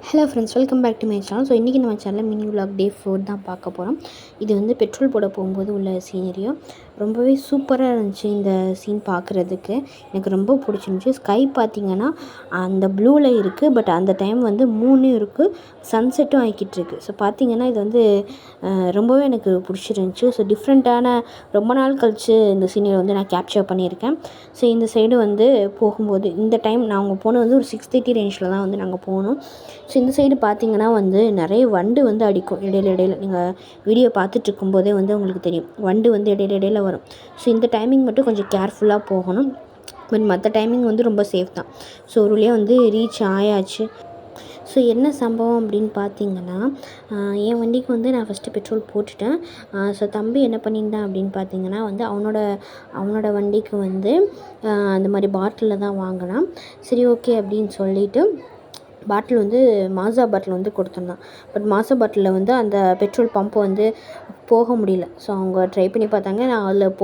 Hello friends, welcome back to my channel. So இன்றைக்கி நம்ம சேனலில் மினி விலாக் டே 4 தான் பார்க்க போகிறோம். இது வந்து பெட்ரோல் போட போகும்போது உள்ள சீனரியோ ரொம்பவே சூப்பராக இருந்துச்சு. இந்த சீன் பார்க்குறதுக்கு எனக்கு ரொம்ப பிடிச்சிருந்துச்சி. ஸ்கை பார்த்திங்கன்னா அந்த ப்ளூவில் இருக்குது, பட் அந்த டைம் வந்து மூணும் இருக்குது, சன்செட்டும் ஆகிக்கிட்டு இருக்குது. ஸோ பார்த்திங்கன்னா இது வந்து ரொம்பவே எனக்கு பிடிச்சிருந்துச்சி. ஸோ டிஃப்ரெண்ட்டான ரொம்ப நாள் கழித்து இந்த சீனரி வந்து நான் கேப்சர் பண்ணியிருக்கேன். ஸோ இந்த சைடு வந்து போகும்போது இந்த டைம் நாங்கள் போனது வந்து ஒரு 6:30 ரேஞ்சில் தான் வந்து நாங்கள் போனோம். ஸோ இந்த சைடு பார்த்திங்கன்னா வந்து நிறைய வண்டு வந்து அடிக்கும் இடையில நீங்கள் வீடியோ பார்த்துட்ருக்கும்போதே வந்து உங்களுக்கு தெரியும், வண்டு வந்து இடையில வரும். ஸோ இந்த டைமிங் மட்டும் கொஞ்சம் கேர்ஃபுல்லாக போகணும். பட் மற்ற டைமிங் வந்து ரொம்ப சேஃப் தான். ஸோ ஒரு வழியாக வந்து ரீச் ஆயாச்சு. ஸோ என்ன சம்பவம் அப்படின்னு பார்த்தீங்கன்னா, என் வண்டிக்கு வந்து நான் ஃபஸ்ட்டு பெட்ரோல் போட்டுட்டேன். ஸோ தம்பி என்ன பண்ணியிருந்தான் அப்படின்னு பார்த்தீங்கன்னா வந்து அவனோட வண்டிக்கு வந்து அந்த மாதிரி பாட்டிலில் தான் வாங்கினான். சரி ஓகே அப்படின்னு சொல்லிவிட்டு பாட்டில் வந்து மாசா பாட்டில் வந்து கொடுத்துருந்தான். பட் மாசா பாட்டிலில் வந்து அந்த பெட்ரோல் பம்ப் வந்து போக முடியல. ஸோ அவங்க ட்ரை பண்ணி பார்த்தாங்க, நான் அதில்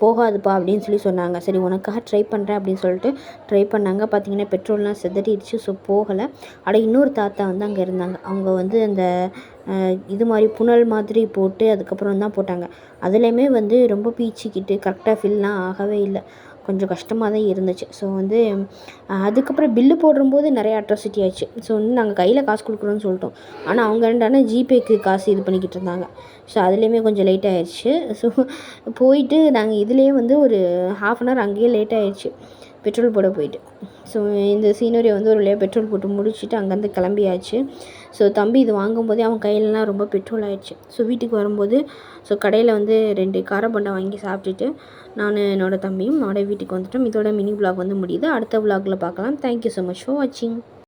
போகாதுப்பா அப்படின்னு சொன்னாங்க. சரி உனக்காக ட்ரை பண்ணுறேன் அப்படின்னு சொல்லிட்டு ட்ரை பண்ணாங்க. பார்த்திங்கன்னா பெட்ரோல்லாம் செதறிடுச்சு. ஸோ போகலை. இன்னொரு தாத்தா வந்து அங்கே இருந்தாங்க. அவங்க வந்து அந்த இது மாதிரி புனல் மாதிரி போட்டு அதுக்கப்புறம் தான் போட்டாங்க. அதுலேயுமே வந்து ரொம்ப பீச்சிக்கிட்டு கரெக்டாக ஃபில்லாம் ஆகவே இல்லை. கொஞ்சம் கஷ்டமாக தான் இருந்துச்சு. ஸோ வந்து அதுக்கப்புறம் பில்லு போடும்போது நிறைய அட்ராசிட்டி ஆச்சு. ஸோ வந்து நாங்கள் கையில் காசு கொடுக்குறோன்னு சொல்லிட்டோம். ஆனால் அவங்க ரெண்டானா ஜிபேக்கு காசு இது பண்ணிக்கிட்டு இருந்தாங்க. ஸோ அதுலேயுமே கொஞ்சம் லேட் ஆகிடுச்சு. ஸோ போயிட்டு நாங்கள் இதுலேயே வந்து ஒரு 1/2 அன் ஹவர் அங்கேயே லேட் ஆகிடுச்சு பெட்ரோல் போட போயிட்டு. ஸோ இந்த சீனரியை வந்து ஒரு வழியாக பெட்ரோல் போட்டு முடிச்சுட்டு அங்கேருந்து கிளம்பியாச்சு. ஸோ தம்பி இது வாங்கும்போதே அவன் கையிலலாம் ரொம்ப பெட்ரோல் ஆகிடுச்சு. ஸோ வீட்டுக்கு வரும்போது ஸோ கடையில் வந்து 2 கார போண்டா வாங்கி சாப்பிட்டுட்டு நான் என்னோடய தம்பியும் வீட்டுக்கு வந்துட்டோம். இதோட மினி விலாக் வந்து முடியுது. அடுத்த விலாகில் பார்க்கலாம். தேங்க்யூ ஸோ மச் ஃபார் வாட்சிங்.